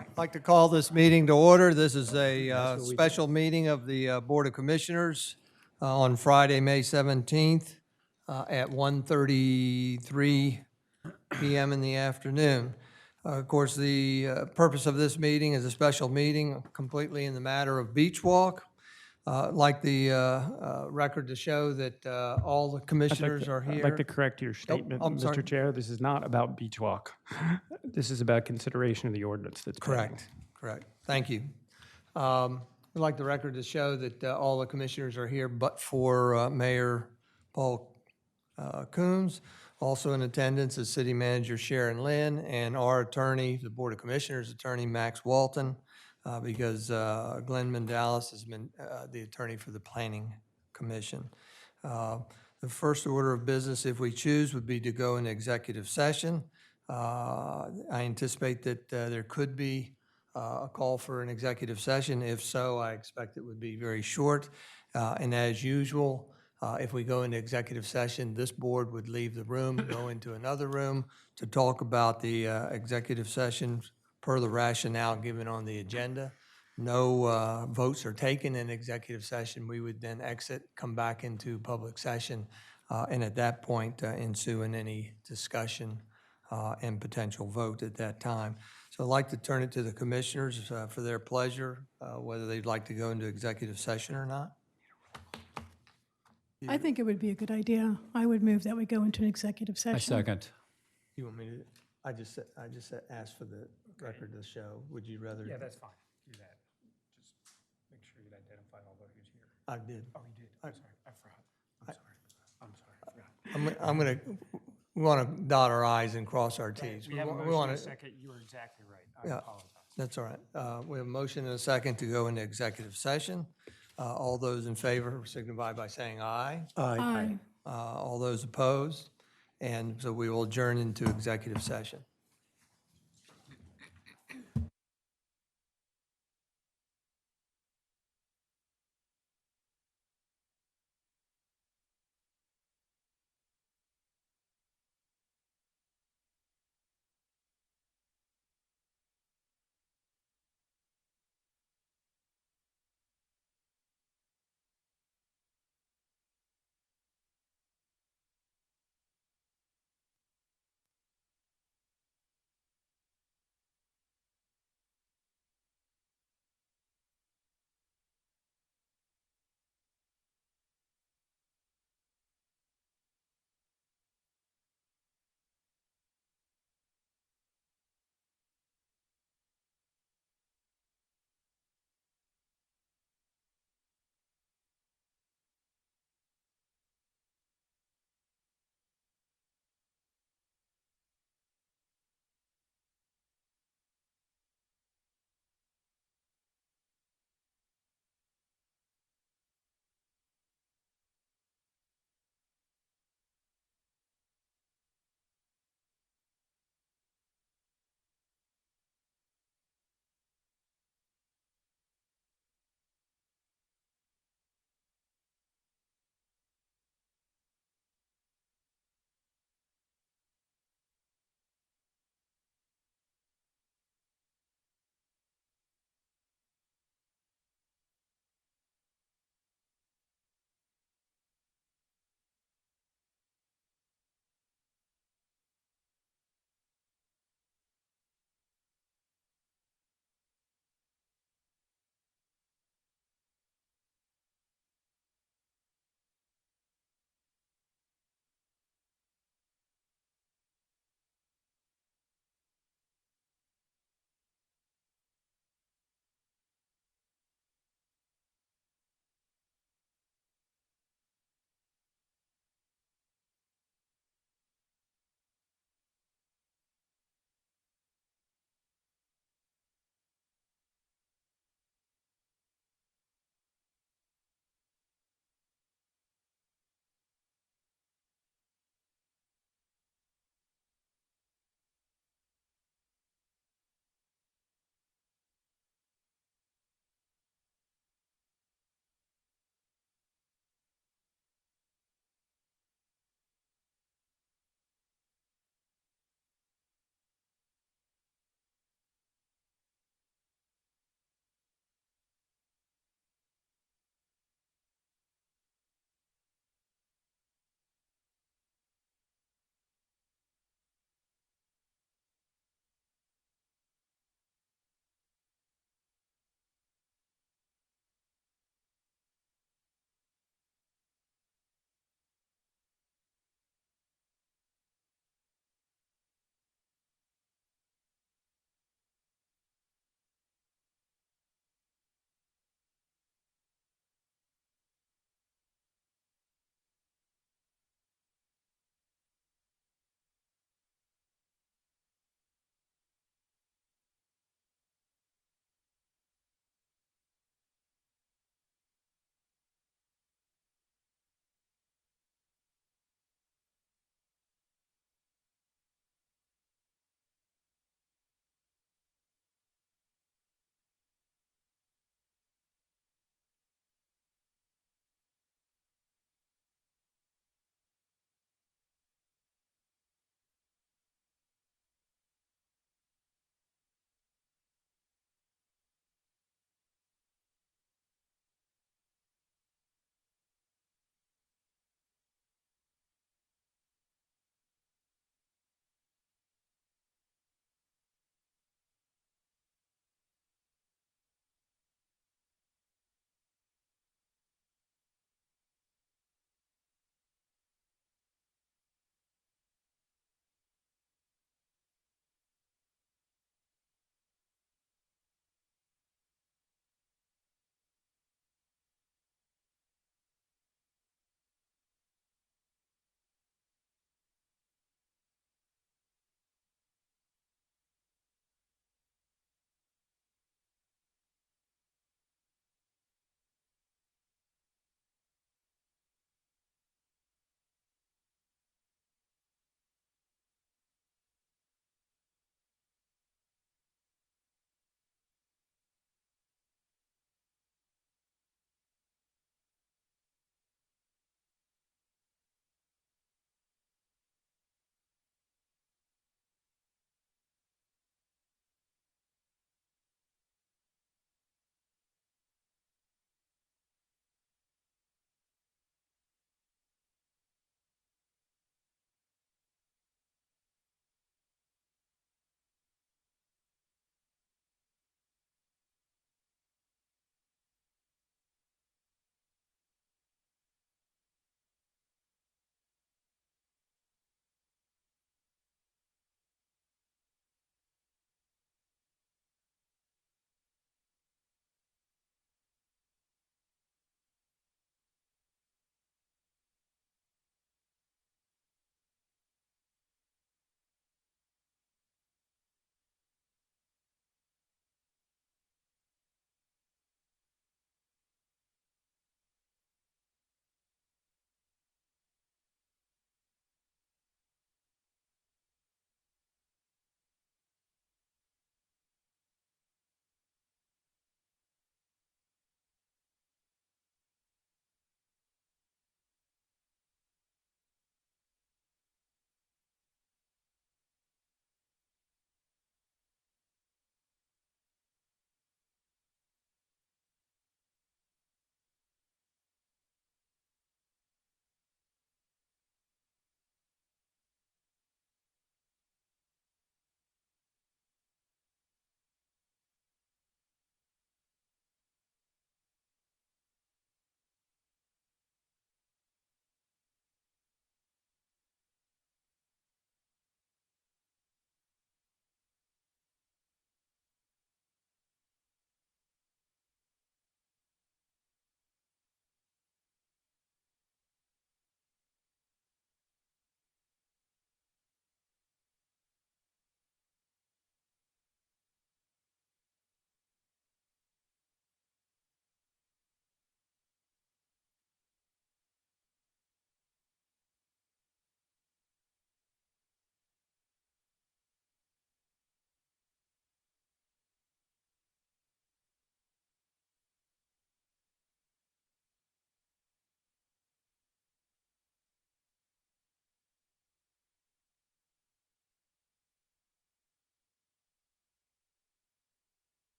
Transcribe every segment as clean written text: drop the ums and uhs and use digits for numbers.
I'd like to call this meeting to order. This is a special meeting of the Board of Commissioners on Friday, May 17th at 1:33 PM in the afternoon. Of course, the purpose of this meeting is a special meeting completely in the matter of beach walk. I'd like the record to show that all the commissioners are here. I'd like to correct your statement, I'm sorry. Mr. Chair. This is not about beach walk. This is about consideration of the ordinance that's pending. Correct. Thank you. I'd like the record to show that all the commissioners are here, but for Mayor Paul Coombs. Also in attendance is City Manager Sharon Lynn and our attorney, the Board of Commissioners Attorney Max Walton, because Glenn Mandalis has been the attorney for the Planning Commission. The first order of business, if we choose, would be to go into executive session. I anticipate that there could be a call for an executive session. If so, I expect it would be very short. And as usual, if we go into executive session, this board would leave the room, go into another room to talk about the executive session per the rationale given on the agenda. No votes are taken in executive session. We would then exit, come back into public session, and at that point ensue in any discussion and potential vote at that time. So I'd like to turn it to the commissioners for their pleasure, whether they'd like to go into executive session or not. I think it would be a good idea. I would move that we go into an executive session. I second. You want me to, I just asked for the record to show. Would you rather? Yeah, that's fine. Do that. Just make sure you identify all who's here. I did. Oh, you did? I'm sorry. I forgot. I'm sorry. I forgot. I'm going to, we want to dot our i's and cross our t's. We have a We motion want and a to. second. You were exactly right. I Yeah. apologize. That's all right. We have a motion and a second to go into executive session. All those in favor signify by saying aye. Aye. All those opposed? And so we will adjourn into executive session.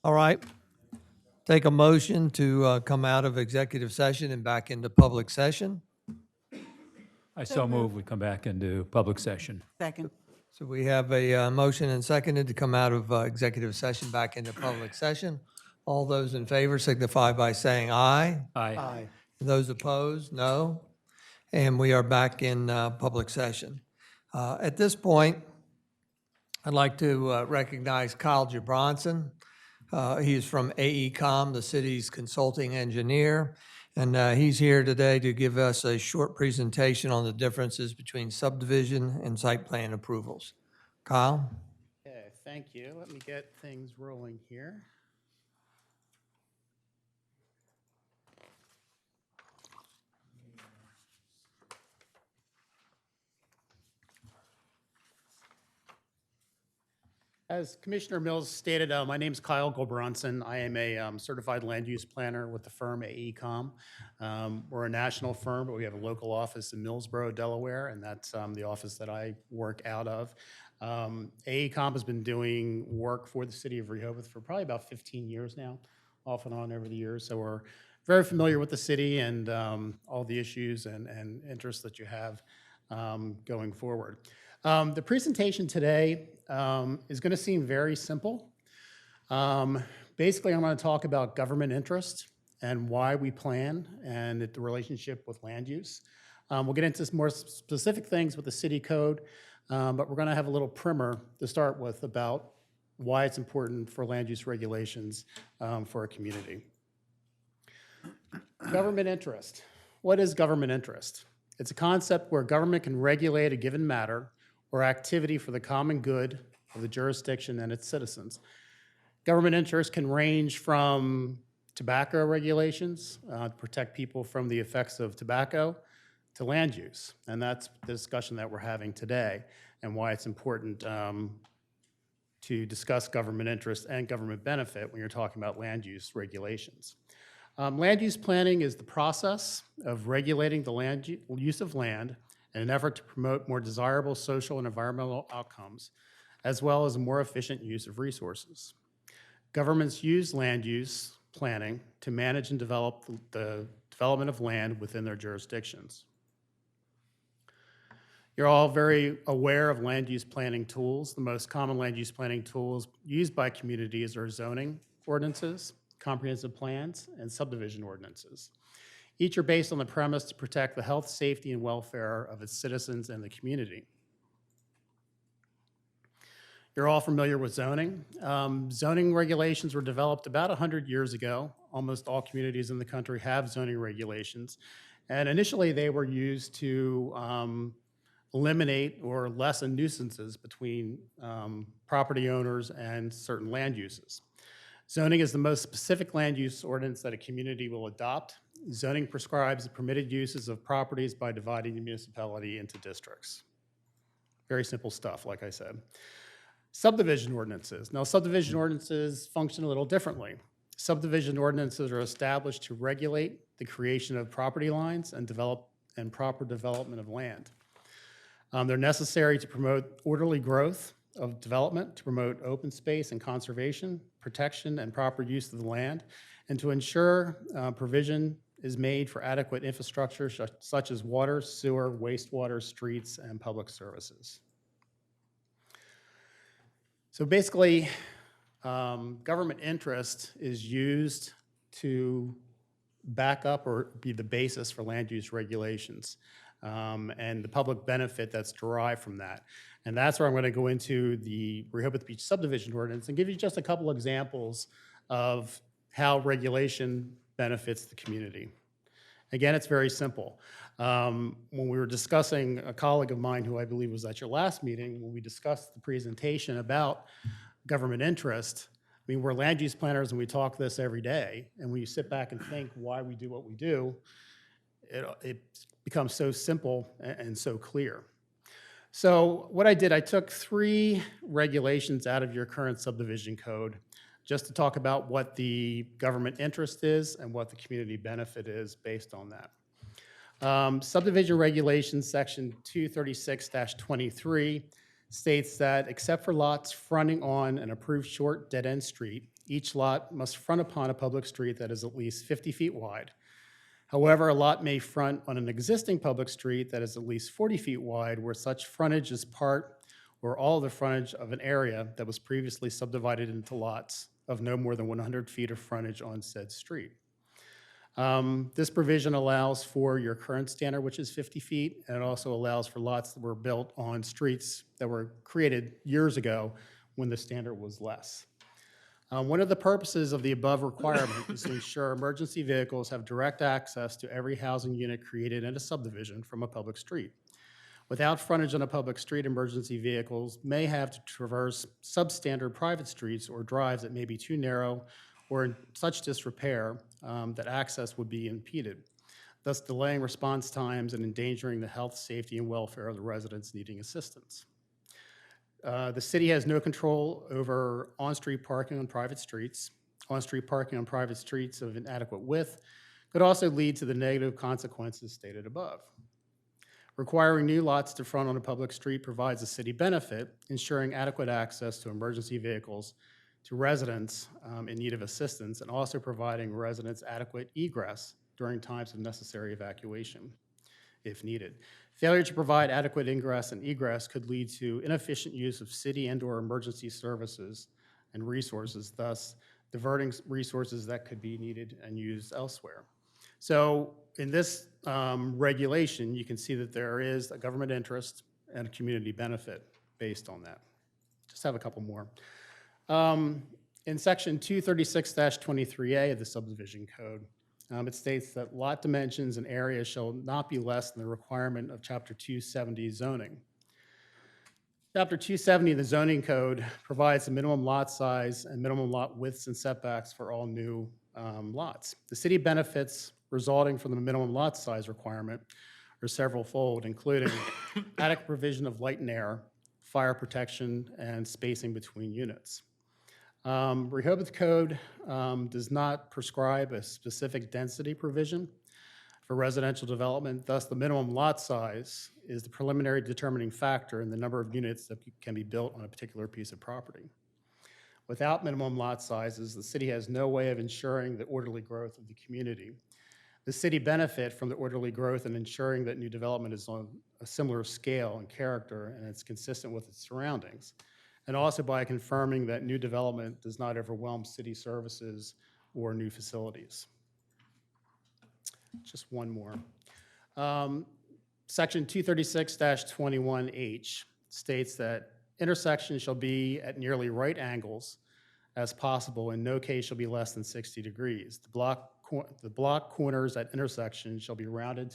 All right. Take a motion to come out of executive session and back into public session. I so move we come back into public session. Second. So we have a motion and seconded to come out of executive session back into public session. All those in favor signify by saying aye. Aye. Those opposed, no. And we are back in public session. At this point, I'd like to recognize Kyle Jabronson. He is from AECom, the city's consulting engineer, and he's here today to give us a short presentation on the differences between subdivision and site plan approvals. Kyle? Okay, thank you. Let me get things rolling here. As Commissioner Mills stated, my name is Kyle Gulbronson. I am a certified land use planner with the firm AECom. We're a national firm, but we have a local office in Millsboro, Delaware, and that's the office that I work out of. AECom has been doing work for the city of Rehoboth for probably about 15 years now, off and on over the years. So we're very familiar with the city and all the issues and interests that you have going forward. The presentation today is going to seem very simple. Basically, I'm going to talk about government interest and why we plan and the relationship with land use. We'll get into some more specific things with the city code, but we're going to have a little primer to start with about why it's important for land use regulations for a community. Government interest. What is government interest? It's a concept where government can regulate a given matter or activity for the common good of the jurisdiction and its citizens. Government interest can range from tobacco regulations to protect people from the effects of tobacco to land use. And that's the discussion that we're having today and why it's important to discuss government interest and government benefit when you're talking about land use regulations. Land use planning is the process of regulating the use of land in an effort to promote more desirable social and environmental outcomes, as well as a more efficient use of resources. Governments use land use planning to manage and develop the development of land within their jurisdictions. You're all very aware of land use planning tools. The most common land use planning tools used by communities are zoning ordinances, comprehensive plans, and subdivision ordinances. Each are based on the premise to protect the health, safety, and welfare of its citizens and the community. You're all familiar with zoning. Zoning regulations were developed about 100 years ago. Almost all communities in the country have zoning regulations. And initially, they were used to eliminate or lessen nuisances between property owners and certain land uses. Zoning is the most specific land use ordinance that a community will adopt. Zoning prescribes the permitted uses of properties by dividing the municipality into districts. Very simple stuff, like I said. Subdivision ordinances. Now, subdivision ordinances function a little differently. Subdivision ordinances are established to regulate the creation of property lines and proper development of land. They're necessary to promote orderly growth of development, to promote open space and conservation, protection, and proper use of the land, and to ensure provision is made for adequate infrastructure such as water, sewer, wastewater, streets, and public services. So basically, government interest is used to back up or be the basis for land use regulations and the public benefit that's derived from that. And that's where I'm going to go into the Rehoboth Beach Subdivision Ordinance and give you just a couple examples of how regulation benefits the community. Again, it's very simple. When we were discussing, a colleague of mine who I believe was at your last meeting, when we discussed the presentation about government interest, I mean, we're land use planners and we talk this every day. And when you sit back and think why we do what we do, it becomes so simple and so clear. So what I did, I took 3 regulations out of your current subdivision code just to talk about what the government interest is and what the community benefit is based on that. Subdivision Regulations Section 236-23 states that except for lots fronting on an approved short dead-end street, each lot must front upon a public street that is at least 50 feet wide. However, a lot may front on an existing public street that is at least 40 feet wide where such frontage is part or all the frontage of an area that was previously subdivided into lots of no more than 100 feet of frontage on said street. This provision allows for your current standard, which is 50 feet, and it also allows for lots that were built on streets that were created years ago when the standard was less. One of the purposes of the above requirement is to ensure emergency vehicles have direct access to every housing unit created in a subdivision from a public street. Without frontage on a public street, emergency vehicles may have to traverse substandard private streets or drives that may be too narrow or in such disrepair that access would be impeded, thus delaying response times and endangering the health, safety, and welfare of the residents needing assistance. The city has no control over on-street parking on private streets. On-street parking on private streets of inadequate width could also lead to the negative consequences stated above. Requiring new lots to front on a public street provides a city benefit, ensuring adequate access to emergency vehicles to residents in need of assistance, and also providing residents adequate egress during times of necessary evacuation, if needed. Failure to provide adequate ingress and egress could lead to inefficient use of city and/or emergency services and resources, thus diverting resources that could be needed and used elsewhere. So in this regulation, you can see that there is a government interest and a community benefit based on that. Just have a couple more. In section 236-23A of the subdivision code, it states that lot dimensions and areas shall not be less than the requirement of Chapter 270 zoning. Chapter 270 of the zoning code provides the minimum lot size and minimum lot widths and setbacks for all new lots. The city benefits resulting from the minimum lot size requirement are several-fold, including adequate provision of light and air, fire protection, and spacing between units. Rehoboth Code does not prescribe a specific density provision for residential development. Thus, the minimum lot size is the preliminary determining factor in the number of units that can be built on a particular piece of property. Without minimum lot sizes, the city has no way of ensuring the orderly growth of the community. The city benefit from the orderly growth and ensuring that new development is on a similar scale and character and it's consistent with its surroundings. And also by confirming that new development does not overwhelm city services or new facilities. Just one more. Section 236-21H states that intersections shall be at nearly right angles as possible. In no case shall be less than 60 degrees. The block corners at intersections shall be rounded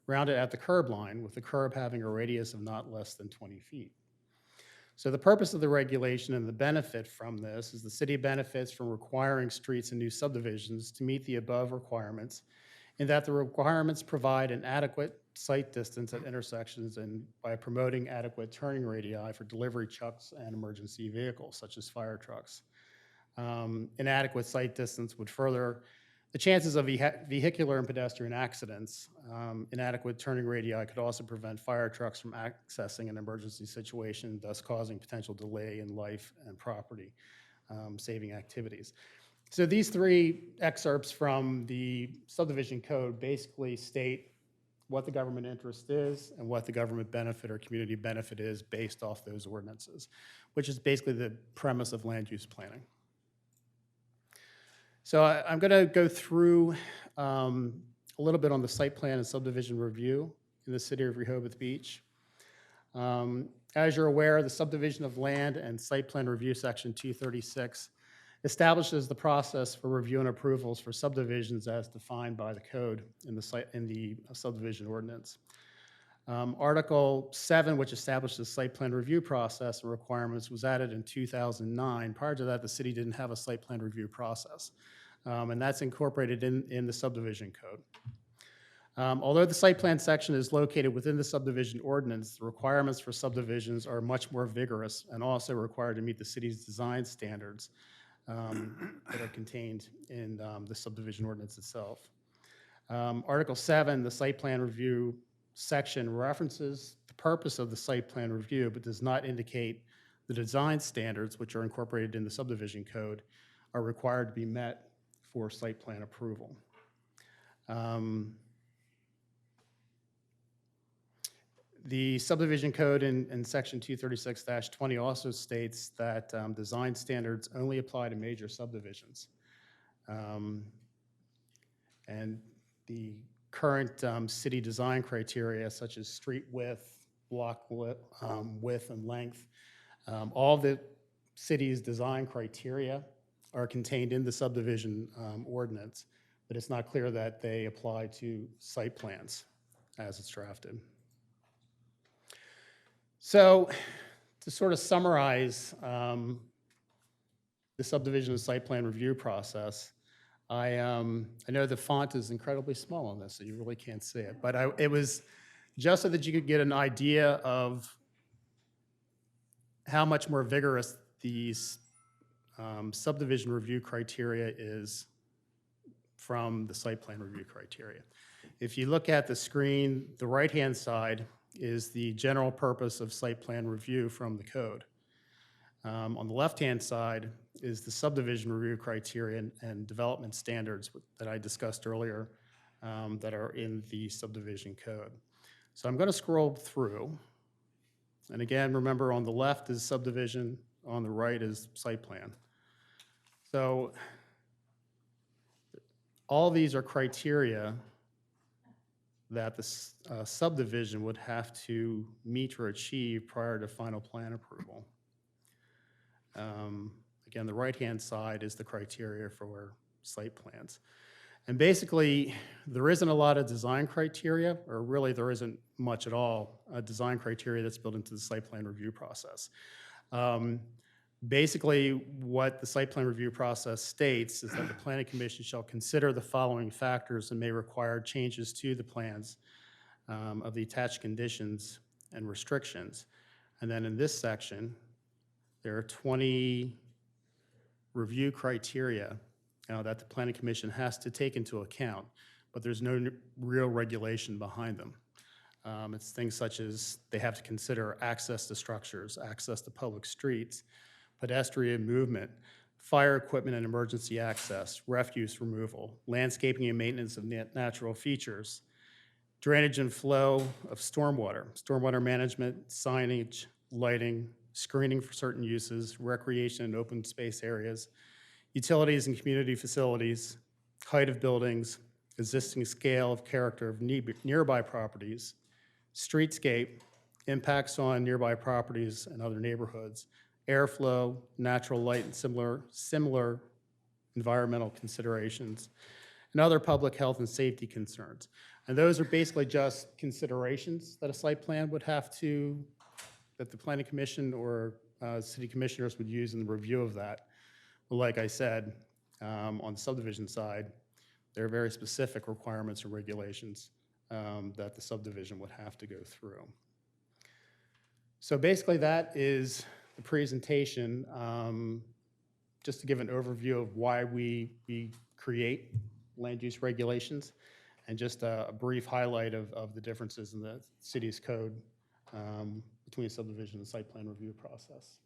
at the curb line, with the curb having a radius of not less than 20 feet. So the purpose of the regulation and the benefit from this is the city benefits from requiring streets and new subdivisions to meet the above requirements, in that the requirements provide an adequate sight distance at intersections and by promoting adequate turning radii for delivery trucks and emergency vehicles, such as fire trucks. Inadequate sight distance would further the chances of vehicular and pedestrian accidents. Inadequate turning radii could also prevent fire trucks from accessing an emergency situation, thus causing potential delay in life and property saving activities. So these three excerpts from the subdivision code basically state what the government interest is and what the government benefit or community benefit is based off those ordinances, which is basically the premise of land use planning. So I'm going to go through a little bit on the site plan and subdivision review in the city of Rehoboth Beach. As you're aware, the subdivision of land and site plan review section 236 establishes the process for review and approvals for subdivisions as defined by the code in the subdivision ordinance. Article 7, which established the site plan review process and requirements, was added in 2009. Prior to that, the city didn't have a site plan review process, and that's incorporated in the subdivision code. Although the site plan section is located within the subdivision ordinance, the requirements for subdivisions are much more vigorous and also required to meet the city's design standards that are contained in the subdivision ordinance itself. Article 7, the site plan review section, references the purpose of the site plan review, but does not indicate the design standards which are incorporated in the subdivision code are required to be met for site plan approval. The subdivision code in section 236-20 also states that design standards only apply to major subdivisions. And the current city design criteria, such as street width, block width and length, all the city's design criteria are contained in the subdivision ordinance, but it's not clear that they apply to site plans as it's drafted. So to sort of summarize the subdivision and site plan review process, I know the font is incredibly small on this, so you really can't see it, but it was just so that you could get an idea of how much more vigorous these subdivision review criteria is from the site plan review criteria. If you look at the screen, the right-hand side is the general purpose of site plan review from the code. On the left-hand side is the subdivision review criteria and development standards that I discussed earlier that are in the subdivision code. So I'm going to scroll through. And again, remember on the left is subdivision, on the right is site plan. So all these are criteria that the subdivision would have to meet or achieve prior to final plan approval. Again, the right-hand side is the criteria for site plans. And basically, there isn't a lot of design criteria, or really there isn't much at all, design criteria that's built into the site plan review process. Basically, what the site plan review process states is that the Planning Commission shall consider the following factors and may require changes to the plans of the attached conditions and restrictions. And then in this section, there are 20 review criteria that the Planning Commission has to take into account, but there's no real regulation behind them. It's things such as they have to consider access to structures, access to public streets, pedestrian movement, fire equipment and emergency access, refuse removal, landscaping and maintenance of natural features, drainage and flow of stormwater, stormwater management, signage, lighting, screening for certain uses, recreation and open space areas, utilities and community facilities, height of buildings, existing scale of character of nearby properties, streetscape, impacts on nearby properties and other neighborhoods, airflow, natural light, and similar environmental considerations, and other public health and safety concerns. And those are basically just considerations that a site plan would have to, that the Planning Commission or city commissioners would use in the review of that. But like I said, on the subdivision side, there are very specific requirements and regulations that the subdivision would have to go through. So basically that is the presentation, just to give an overview of why we create land use regulations, and just a brief highlight of the differences in the city's code between subdivision and site plan review process.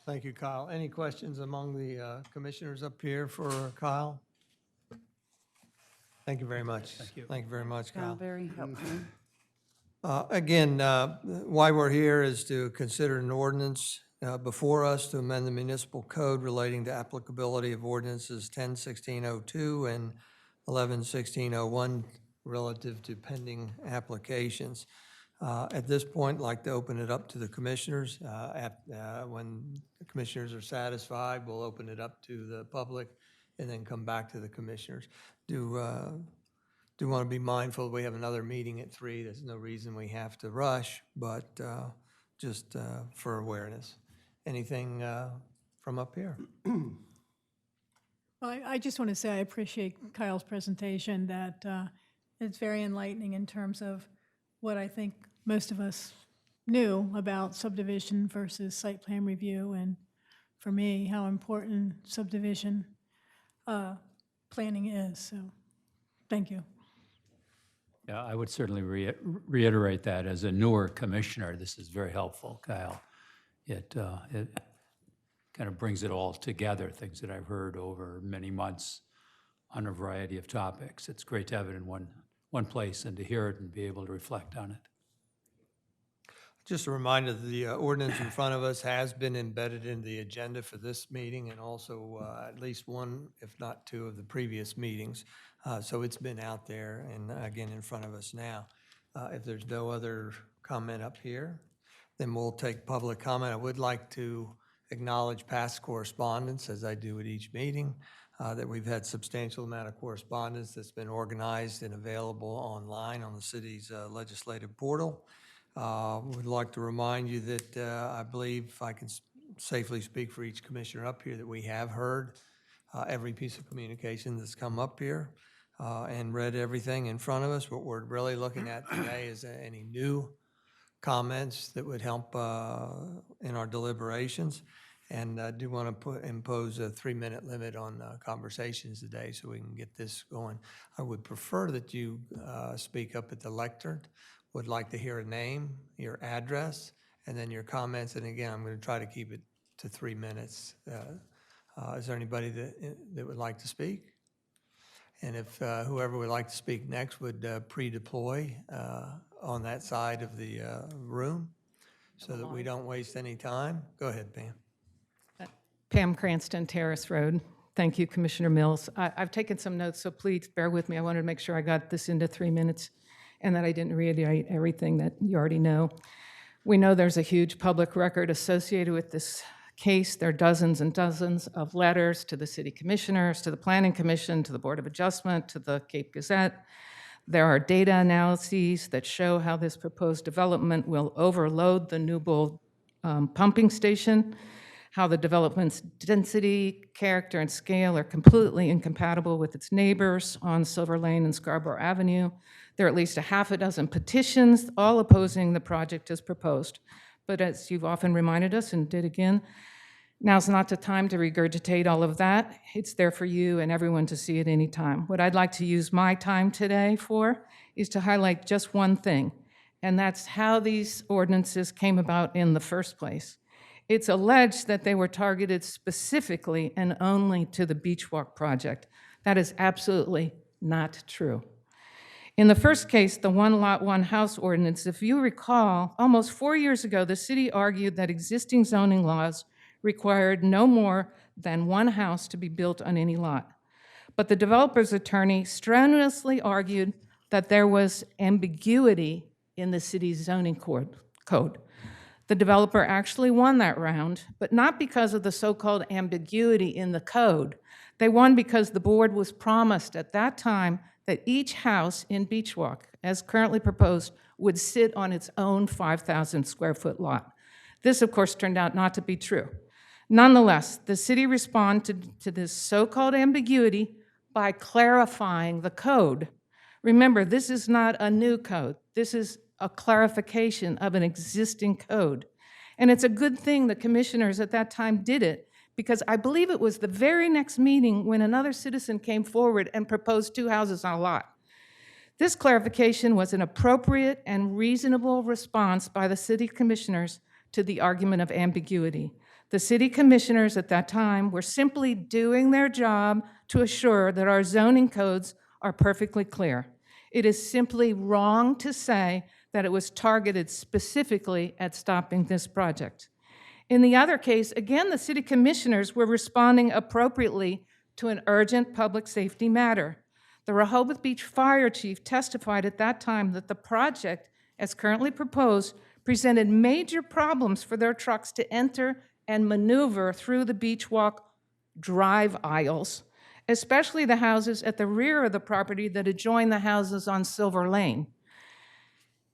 Thank you, Kyle. Any questions among the commissioners up here for Kyle? Thank you very much. Thank you. Thank you very much, Kyle. Very helpful. Again, why we're here is to consider an ordinance before us to amend the municipal code relating to applicability of ordinances 10-1602 and 11-1601 relative to pending applications. At this point, I'd like to open it up to the commissioners. When the commissioners are satisfied, we'll open it up to the public and then come back to the commissioners. Do want to be mindful we have another meeting at 3. There's no reason we have to rush, but just for awareness. Anything from up here? Well, I just want to say I appreciate Kyle's presentation, that it's very enlightening in terms of what I think most of us knew about subdivision versus site plan review, and for me, how important subdivision planning is. So, thank you. Yeah, I would certainly reiterate that as a newer commissioner. This is very helpful, Kyle. kind of brings it all together, things that I've heard over many months on a variety of topics. It's great to have it in one place and to hear it and be able to reflect on it. Just a reminder that the ordinance in front of us has been embedded in the agenda for this meeting and also at least one, if not two, of the previous meetings. So it's been out there and again in front of us now. If there's no other comment up here, then we'll take public comment. I would like to acknowledge past correspondence, as I do at each meeting, that we've had substantial amount of correspondence that's been organized and available online on the city's legislative portal. Would like to remind you that I believe I can safely speak for each commissioner up here that we have heard every piece of communication that's come up here and read everything in front of us. What we're really looking at today is any new comments that would help in our deliberations. And I do want to impose a 3-minute limit on conversations today so we can get this going. I would prefer that you speak up at the lectern. Would like to hear a name, your address, and then your comments. And again, I'm going to try to keep it to 3 minutes. Is there anybody that would like to speak? And if whoever would like to speak next would pre-deploy on that side of the room so that we don't waste any time. Go ahead, Pam. Pam Cranston, Terrace Road. Thank you, Commissioner Mills. I've taken some notes, so please bear with me. I wanted to make sure I got this into 3 minutes and that I didn't reiterate everything that you already know. We know there's a huge public record associated with this case. There are dozens and dozens of letters to the city commissioners, to the Planning Commission, to the Board of Adjustment, to the Cape Gazette. There are data analyses that show how this proposed development will overload the Newbold pumping station, how the development's density, character, and scale are completely incompatible with its neighbors on Silver Lane and Scarborough Avenue. There are at least a half a dozen petitions, all opposing the project as proposed. But as you've often reminded us and did again, now's not the time to regurgitate all of that. It's there for you and everyone to see at any time. What I'd like to use my time today for is to highlight just one thing, and that's how these ordinances came about in the first place. It's alleged that they were targeted specifically and only to the Beach Walk project. That is absolutely not true. In the first case, the one lot, one house ordinance, if you recall, almost 4 years ago, the city argued that existing zoning laws required no more than one house to be built on any lot. But the developer's attorney strenuously argued that there was ambiguity in the city's zoning code. The developer actually won that round, but not because of the so-called ambiguity in the code. They won because the board was promised at that time that each house in Beach Walk, as currently proposed, would sit on its own 5,000 square foot lot. This, of course, turned out not to be true. Nonetheless, the city responded to this so-called ambiguity by clarifying the code. Remember, this is not a new code. This is a clarification of an existing code. And it's a good thing the commissioners at that time did it, because I believe it was the very next meeting when another citizen came forward and proposed 2 houses on a lot. This clarification was an appropriate and reasonable response by the city commissioners to the argument of ambiguity. The city commissioners at that time were simply doing their job to assure that our zoning codes are perfectly clear. It is simply wrong to say that it was targeted specifically at stopping this project. In the other case, again, the city commissioners were responding appropriately to an urgent public safety matter. The Rehoboth Beach fire chief testified at that time that the project, as currently proposed, presented major problems for their trucks to enter and maneuver through the Beach Walk drive aisles, especially the houses at the rear of the property that adjoin the houses on Silver Lane.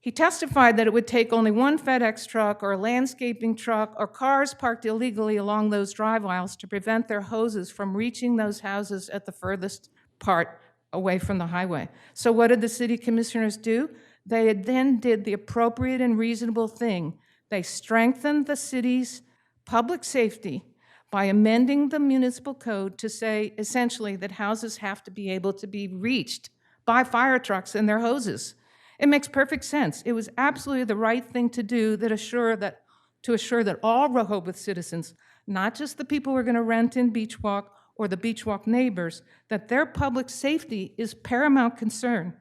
He testified that it would take only one FedEx truck or a landscaping truck or cars parked illegally along those drive aisles to prevent their hoses from reaching those houses at the furthest part away from the highway. So what did the city commissioners do? They then did the appropriate and reasonable thing. They strengthened the city's public safety by amending the municipal code to say essentially that houses have to be able to be reached by fire trucks and their hoses. It makes perfect sense. It was absolutely the right thing to do that assure that to assure that all Rehoboth citizens, not just the people who are going to rent in Beach Walk or the Beach Walk neighbors, that their public safety is paramount concern.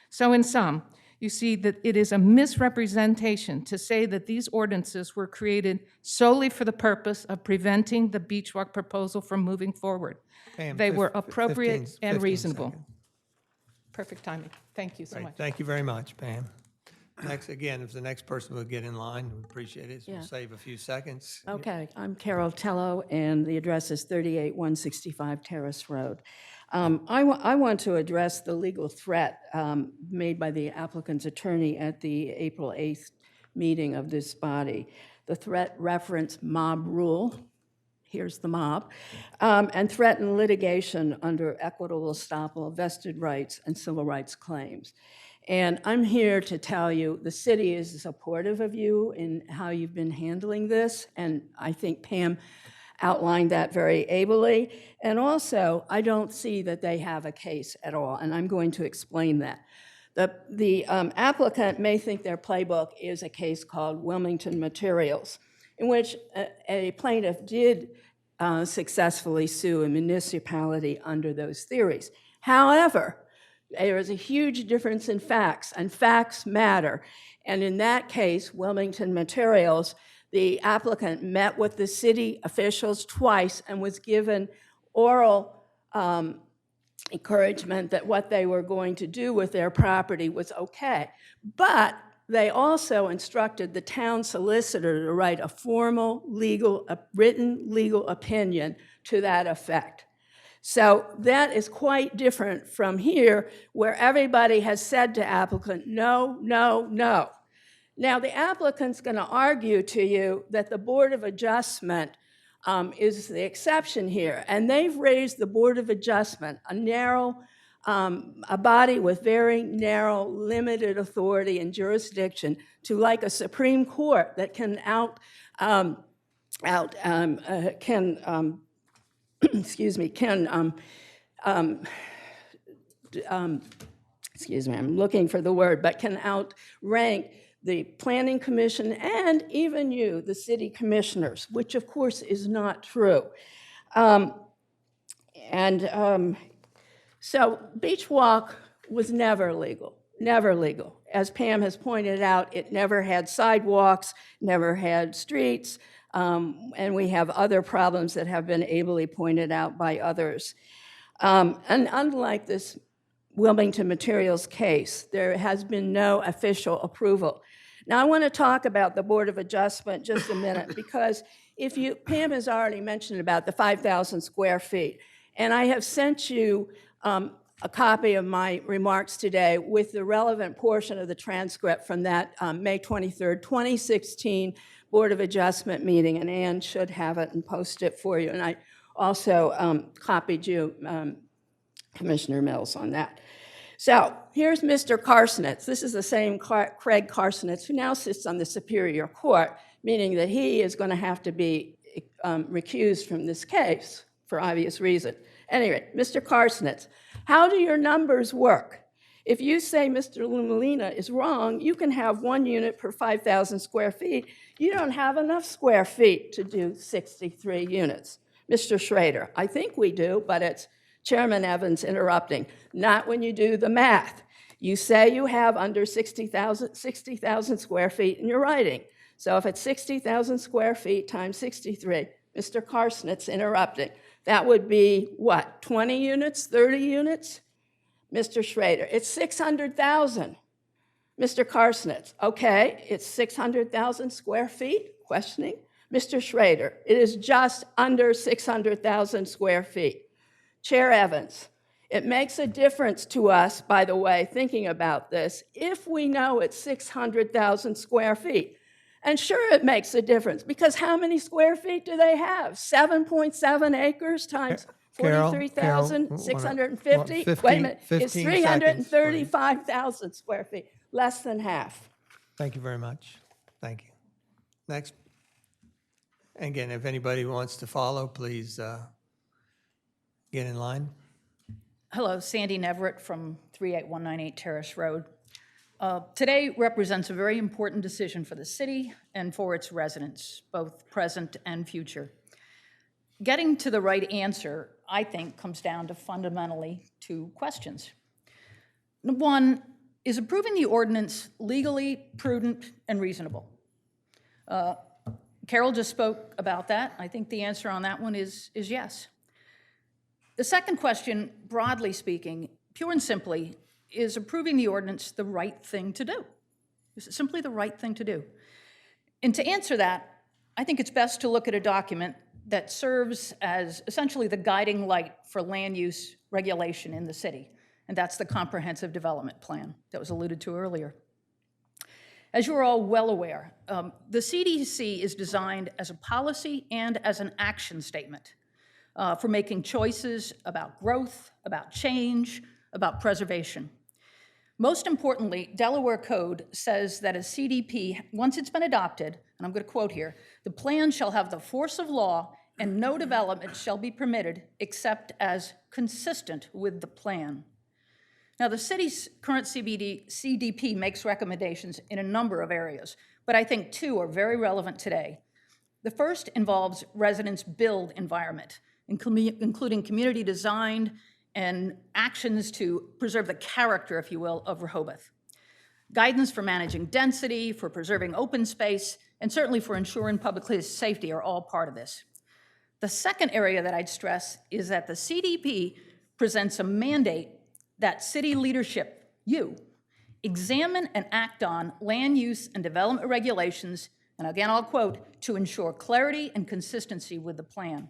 So in sum, you see that it is a misrepresentation to say that these ordinances were created solely for the purpose of preventing the Beach Walk proposal from moving forward. Pam, They were 15 appropriate and 15 reasonable. seconds. Perfect timing. Thank you so Great. much. Thank you very much, Pam. Next, again, if the next person would get in line, we appreciate it. We'll Yeah. save a few seconds. Okay, I'm Carol Tello, and the address is 38165 Terrace Road. I want to address the legal threat made by the applicant's attorney at the April 8th meeting of this body. The threat referenced mob rule, here's the mob, and threatened litigation under equitable estoppel, vested rights, and civil rights claims. And I'm here to tell you, the city is supportive of you in how you've been handling this, and I think Pam outlined that very ably. And also, I don't see that they have a case at all, and I'm going to explain that. The applicant may think their playbook is a case called Wilmington Materials, in which a plaintiff did successfully sue a municipality under those theories. However, there is a huge difference in facts, and facts matter. And in that case, Wilmington Materials, the applicant met with the city officials twice and was given oral encouragement that what they were going to do with their property was okay. But they also instructed the town solicitor to write a formal written legal opinion to that effect. So that is quite different from here, where everybody has said to applicant, no, no, no. Now, the applicant's going to argue to you that the Board of Adjustment is the exception here, and they've raised the Board of Adjustment, a body with very narrow, limited authority and jurisdiction, to like a Supreme Court that can I'm looking for the word, but can outrank the Planning Commission and even you, the city commissioners, which of course is not true. So Beach Walk was never legal, never legal. As Pam has pointed out, it never had sidewalks, never had streets, and we have other problems that have been ably pointed out by others. And unlike this Wilmington Materials case, there has been no official approval. Now, I want to talk about the Board of Adjustment just a minute, because Pam has already mentioned about the 5,000 square feet, and I have sent you a copy of my remarks today with the relevant portion of the transcript from that May 23rd, 2016 Board of Adjustment meeting, and Ann should have it and post it for you. And I also copied you, Commissioner Mills, on that. So here's Mr. Carsenitz. This is the same Craig Carsenitz who now sits on the Superior Court, meaning that he is going to have to be recused from this case for obvious reason. Anyway, Mr. Carsenitz, how do your numbers work? If you say Mr. Lumolina is wrong, you can have 1 unit per 5,000 square feet. You don't have enough square feet to do 63 units. Mr. Schrader, I think we do, but it's Chairman Evans interrupting. Not when you do the math. You say you have under 60,000 square feet in your writing. So if it's 60,000 square feet times 63, Mr. Carsenitz interrupting, that would be what, 20 units, 30 units? Mr. Schrader, it's 600,000. Mr. Carsenitz, okay, it's 600,000 square feet? Questioning. Mr. Schrader, it is just under 600,000 square feet. Chair Evans, it makes a difference to us, by the way, thinking about this, if we know it's 600,000 square feet. And sure, it makes a difference, because how many square feet do they have? 7.7 acres times Carol, 43,650? 15 Wait a minute, it's 15 335,000 square feet, less than half. Thank you very much. Thank you. Next. Again, if anybody wants to follow, please get in line. Hello, Sandy Neverett from 38198 Terrace Road. Today represents a very important decision for the city and for its residents, both present and future. Getting to the right answer, I think, comes down to fundamentally two questions. One, is approving the ordinance legally, prudent, and reasonable? Carol just spoke about that. I think the answer on that one is yes. The second question, broadly speaking, pure and simply, is approving the ordinance the right thing to do? Is it simply the right thing to do? And to answer that, I think it's best to look at a document that serves as essentially the guiding light for land use regulation in the city, and that's the Comprehensive Development Plan that was alluded to earlier. As you're all well aware, the CDC is designed as a policy and as an action statement for making choices about growth, about change, about preservation. Most importantly, Delaware Code says that a CDP, once it's been adopted, and I'm going to quote here, the plan shall have the force of law and no development shall be permitted except as consistent with the plan. Now, the city's current CDP makes recommendations in a number of areas, but I think two are very relevant today. The first involves residents' build environment, including community design and actions to preserve the character, if you will, of Rehoboth. Guidance for managing density, for preserving open space, and certainly for ensuring public safety are all part of this. The second area that I'd stress is that the CDP presents a mandate that city leadership, you, examine and act on land use and development regulations, and again I'll quote, to ensure clarity and consistency with the plan.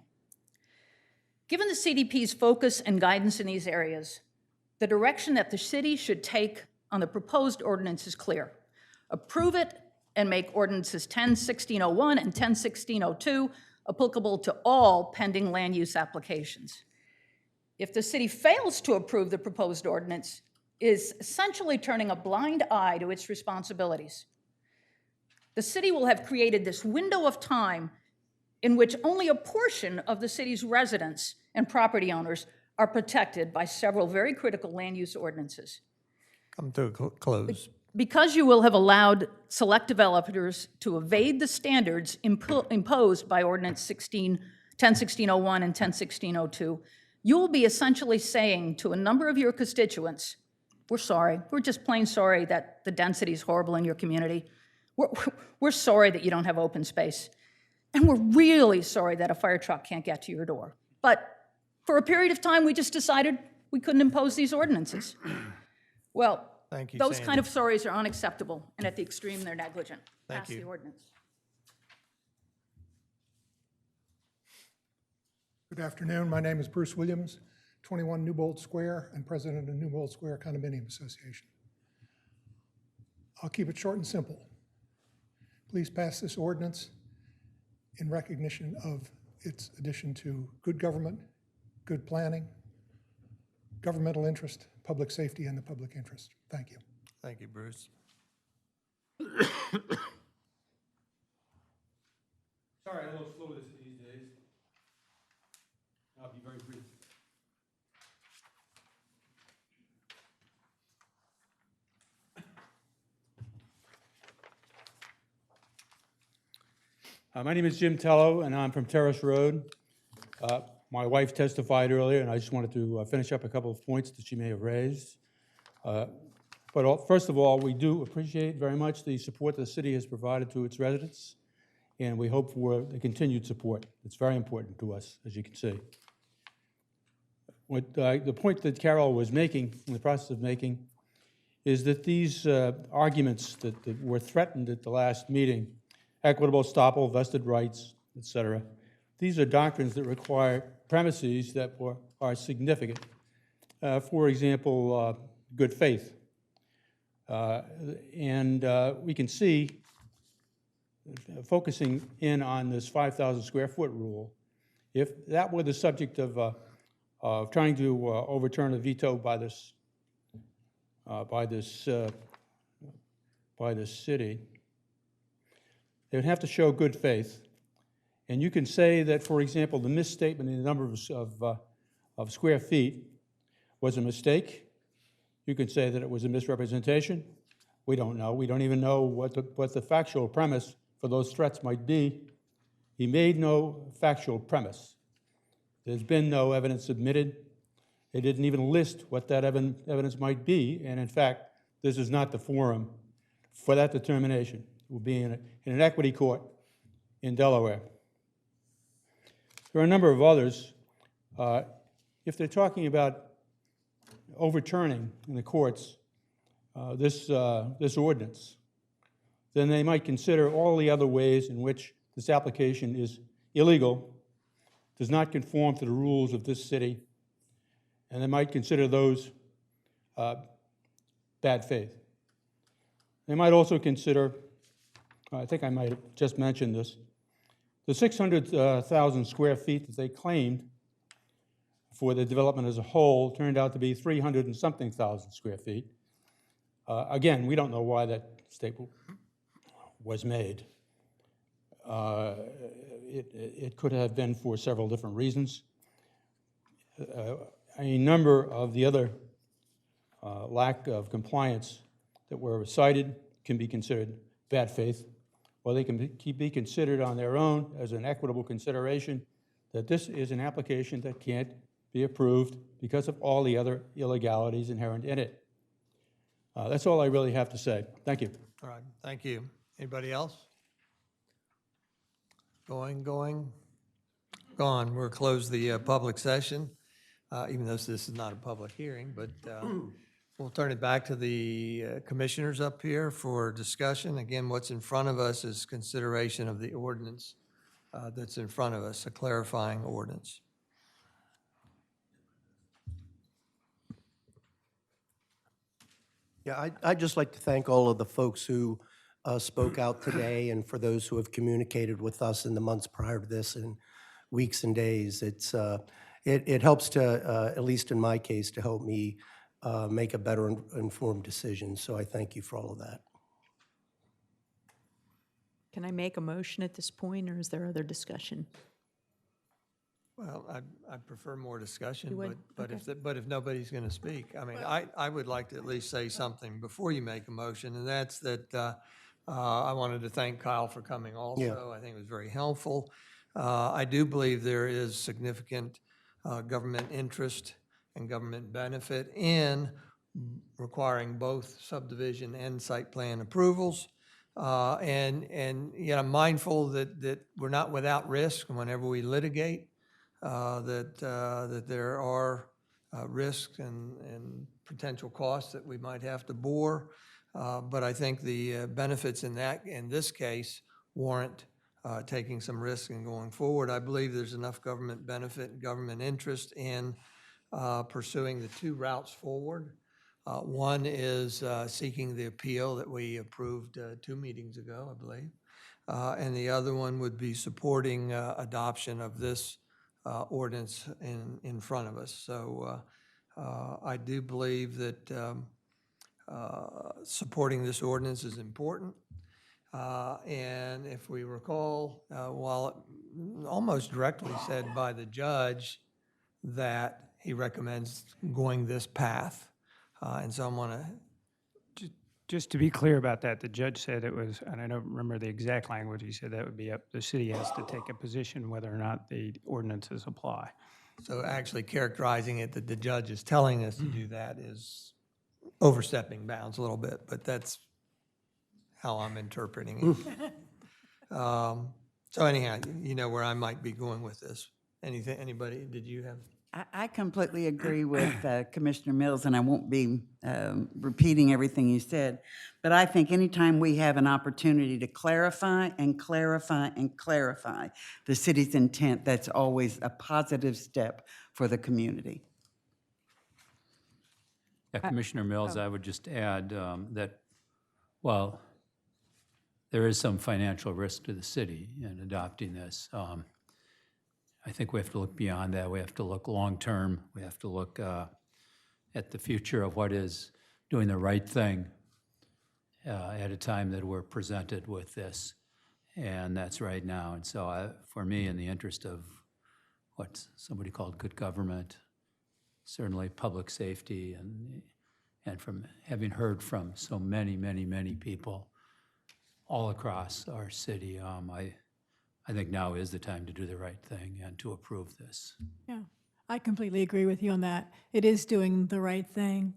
Given the CDP's focus and guidance in these areas, the direction that the city should take on the proposed ordinance is clear. Approve it and make ordinances 10-1601 and 10-1602 applicable to all pending land use applications. If the city fails to approve the proposed ordinance, it is essentially turning a blind eye to its responsibilities. The city will have created this window of time in which only a portion of the city's residents and property owners are protected by several very critical land use ordinances. Come to a close. Because you will have allowed select developers to evade the standards imposed by Ordinance 10-1601 and 10-1602, you will be essentially saying to a number of your constituents, we're sorry, we're just plain sorry that the density is horrible in your community. We're sorry that you don't have open space. And we're really sorry that a fire truck can't get to your door. But for a period of time, we just decided we couldn't impose these ordinances. Well, Thank you, those Sandy. kind of sorries are unacceptable, and at the extreme, they're negligent. Thank Pass you. the ordinance. Good afternoon. My name is Bruce Williams, 21 Newbold Square, and president of Newbold Square Condominium Association. I'll keep it short and simple. Please pass this ordinance in recognition of its addition to good government, good planning, governmental interest, public safety, and the public interest. Thank you. Thank you, Bruce. Sorry, a little slow these days. I'll be very brief. My name is Jim Tello, and I'm from Terrace Road. My wife testified earlier, and I just wanted to finish up a couple of points that she may have raised. First of all, we do appreciate very much the support the city has provided to its residents, and we hope for the continued support. It's very important to us, as you can see. The point that Carol was making, in the process of making, is that these arguments that were threatened at the last meeting, equitable estoppel, vested rights, et cetera, these are doctrines that require premises that are significant. For example, good faith. We can see, focusing in on this 5,000 square foot rule, if that were the subject of trying to overturn a veto by this city, they would have to show good faith. And you can say that, for example, the misstatement in the number of square feet was a mistake. You can say that it was a misrepresentation, We don't know. We don't even know what the factual premise for those threats might be. He made no factual premise. There's been no evidence submitted. They didn't even list what that evidence might be, and in fact, this is not the forum for that determination. It will be in an equity court in Delaware. There are a number of others. If they're talking about overturning in the courts this ordinance, then they might consider all the other ways in which this application is illegal, does not conform to the rules of this city, and they might consider those bad faith. They might also consider, I think I might have just mentioned this, the 600,000 square feet that they claimed for the development as a whole turned out to be 300 and something thousand square feet. Again, we don't know why that statement was made. It could have been for several different reasons. A number of the other lack of compliance that were cited can be considered bad faith, or they can be considered on their own as an equitable consideration that this is an application that can't be approved because of all the other illegalities inherent in it. That's all I really have to say. Thank you. All right, thank you. Anybody else? Gone. We'll close the public session, even though this is not a public hearing, but we'll turn it back to the commissioners up here for discussion. Again, what's in front of us is consideration of the ordinance that's in front of us, a clarifying ordinance. Yeah, I'd just like to thank all of the folks who spoke out today, and for those who have communicated with us in the months prior to this and weeks and days. It helps to, at least in my case, to help me make a better informed decision. So I thank you for all of that. Can I make a motion at this point, or is there other discussion? Well, I'd prefer more discussion, You would? but Okay. but if nobody's going to speak, I mean, I would like to at least say something before you make a motion, and that's that I wanted to thank Kyle for coming also. Yeah. I think it was very helpful. I do believe there is significant government interest and government benefit in requiring both subdivision and site plan approvals. And yet I'm mindful that we're not without risk whenever we litigate. That there are risks and potential costs that we might have to bore. But I think the benefits in this case warrant taking some risk and going forward. I believe there's enough government benefit and government interest in pursuing the two routes forward. One is seeking the appeal that we approved 2 meetings ago, I believe. And the other one would be supporting adoption of this ordinance in front of us. So I do believe that supporting this ordinance is important. And if we recall, while it almost directly said by the judge that he recommends going this path. And so I'm going to Just to be clear about that, the judge said it was, and I don't remember the exact language, he said that would be up, the city has to take a position whether or not the ordinances apply. So actually characterizing it that the judge is telling us to do that is overstepping bounds a little bit, but that's how I'm interpreting it. So anyhow, you know where I might be going with this. Anybody, did you have? I completely agree with Commissioner Mills, and I won't be repeating everything you said, but I think anytime we have an opportunity to clarify and clarify and clarify the city's intent, that's always a positive step for the community. Yeah, Commissioner Mills, I would just add that while there is some financial risk to the city in adopting this, I think we have to look beyond that. We have to look long-term. We have to look at the future of what is doing the right thing at a time that we're presented with this, and that's right now. And so for me, in the interest of what somebody called good government, certainly public safety and from having heard from so many, many, many people all across our city, I think now is the time to do the right thing and to approve this. Yeah, I completely agree with you on that. It is doing the right thing.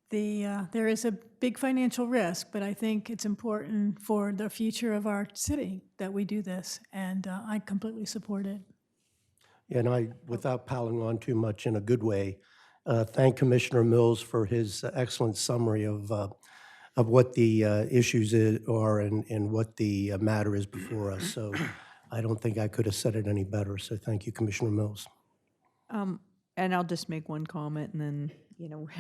There is a big financial risk, but I think it's important for the future of our city that we do this, and I completely support it. And I, without piling on too much in a good way, thank Commissioner Mills for his excellent summary of what the issues are and what the matter is before us. So I don't think I could have said it any better. So thank you, Commissioner Mills. And I'll just make one comment and then,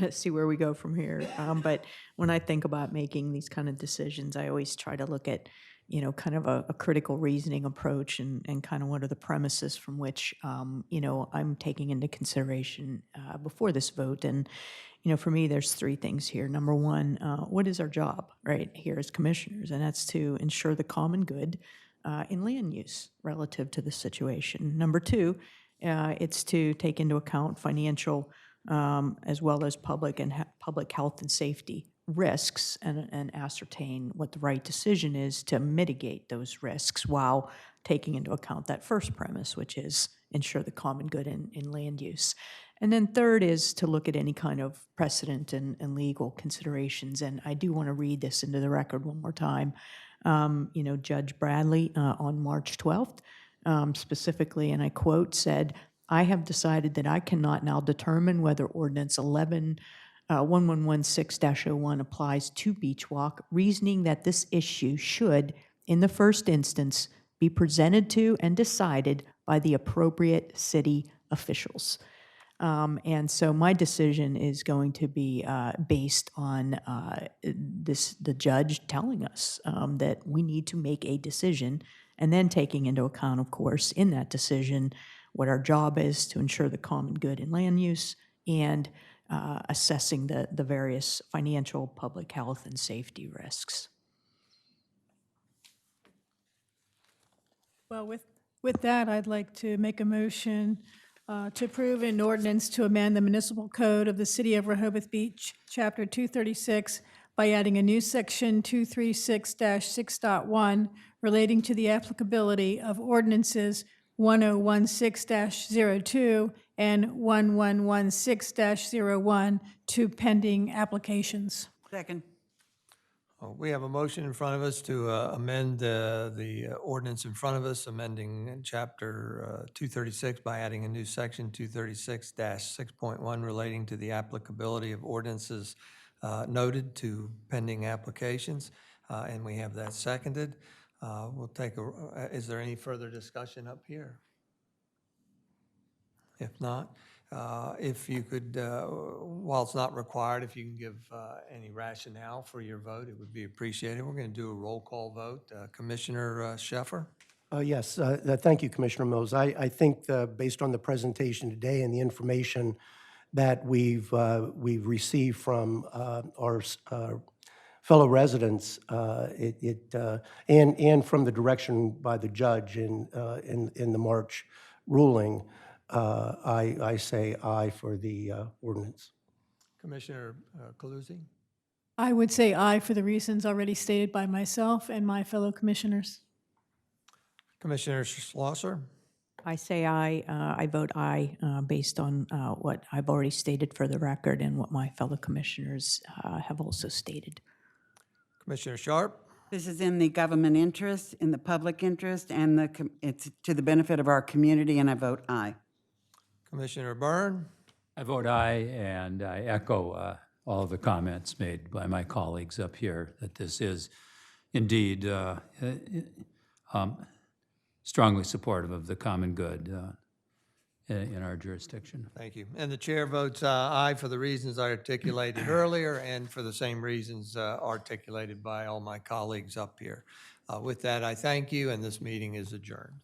see where we go from here. But when I think about making these kind of decisions, I always try to look at, kind of a critical reasoning approach and kind of what are the premises from which, I'm taking into consideration before this vote. And, for me, there's three things here. Number one, what is our job, right, here as commissioners? And that's to ensure the common good in land use relative to the situation. Number two, it's to take into account financial as well as public health and safety risks and ascertain what the right decision is to mitigate those risks while taking into account that first premise, which is ensure the common good in land use. And then third is to look at any kind of precedent and legal considerations. And I do want to read this into the record one more time. Judge Bradley on March 12th, specifically, and I quote, said, "I have decided that I cannot now determine whether Ordinance 1116-01 applies to Beach Walk, reasoning that this issue should, in the first instance, be presented to and decided by the appropriate city officials." And so my decision is going to be based on the judge telling us that we need to make a decision, and then taking into account, of course, in that decision, what our job is to ensure the common good in land use and assessing the various financial, public health, and safety risks. Well, with that, I'd like to make a motion to approve an ordinance to amend the municipal code of the City of Rehoboth Beach, Chapter 236, by adding a new section 236-6.1 relating to the applicability of ordinances 1016-02 and 1116-01 to pending applications. Second. We have a motion in front of us to amend the ordinance in front of us, amending Chapter 236 by adding a new section 236-6.1 relating to the applicability of ordinances noted to pending applications, and we have that seconded. We'll take is there any further discussion up here? If not, if you could, while it's not required, if you can give any rationale for your vote, it would be appreciated. We're going to do a roll call vote. Commissioner Sheffer? Yes, thank you, Commissioner Mills. I think based on the presentation today and the information that we've received from our fellow residents, and from the direction by the judge in the March ruling, I say aye for the ordinance. Commissioner Calusi? I would say aye for the reasons already stated by myself and my fellow commissioners. Commissioner Schlosser? I say aye. I vote aye based on what I've already stated for the record and what my fellow commissioners have also stated. Commissioner Sharp? This is in the government interest, in the public interest, and it's to the benefit of our community, and I vote aye. Commissioner Byrne? I vote aye, and I echo all of the comments made by my colleagues up here that this is indeed strongly supportive of the common good in our jurisdiction. Thank you. And the chair votes aye for the reasons I articulated earlier and for the same reasons articulated by all my colleagues up here. With that, I thank you, and this meeting is adjourned.